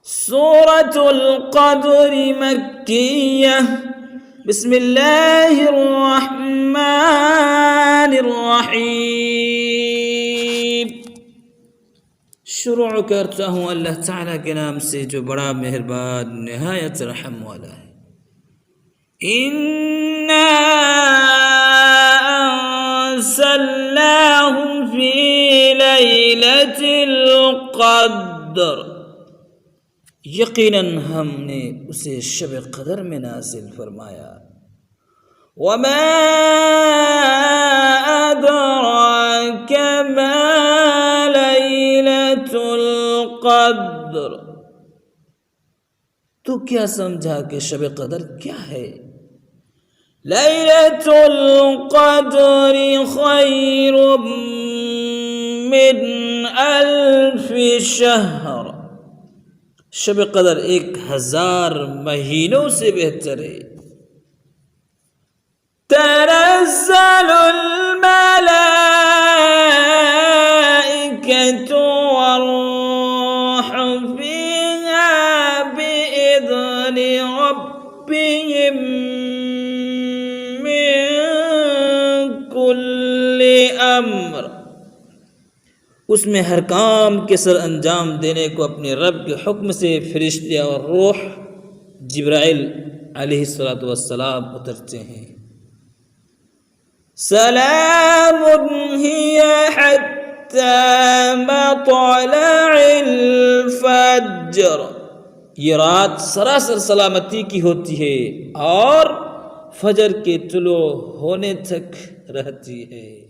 सूरतुल क़द्र मक्किय्यह। बिस्मिल्लाहिर्रहमानिर्रहीम। शुरू करता हूँ अल्लाह ताला के नाम से जो बड़ा मेहरबान निहायत रहम वाला है। इन्ना अंज़लनाहु फी लैलतिल क़द्र, यकीनन हमने उसे शब क़द्र में नाज़िल फरमाया। वमा अदराक मा लैलतुल क़द्र, तू क्या समझा कि शब क़द्र क्या है? लैलतुल क़द्रि खैरुम मिन अल्फ़ि शहर, शब क़द्र 1000 महीनों से बेहतर है। तनज़्ज़लुल मलाइकतु वर्रूहु फ़ीहा बिइज़्नि रब्बिहिम मिन कुल्लि अम्र, उसमें हर काम के सर अंजाम देने को अपने रब के हुक्म से फरिश्ते और रूह जिब्राइल अलैहिस्सलातु वस्सलाम उतरते हैं। सलामुन हिया हत्ता मत्लइल फज्र, ये रात सरासर सलामती की होती है और फजर के तुलू होने तक रहती है।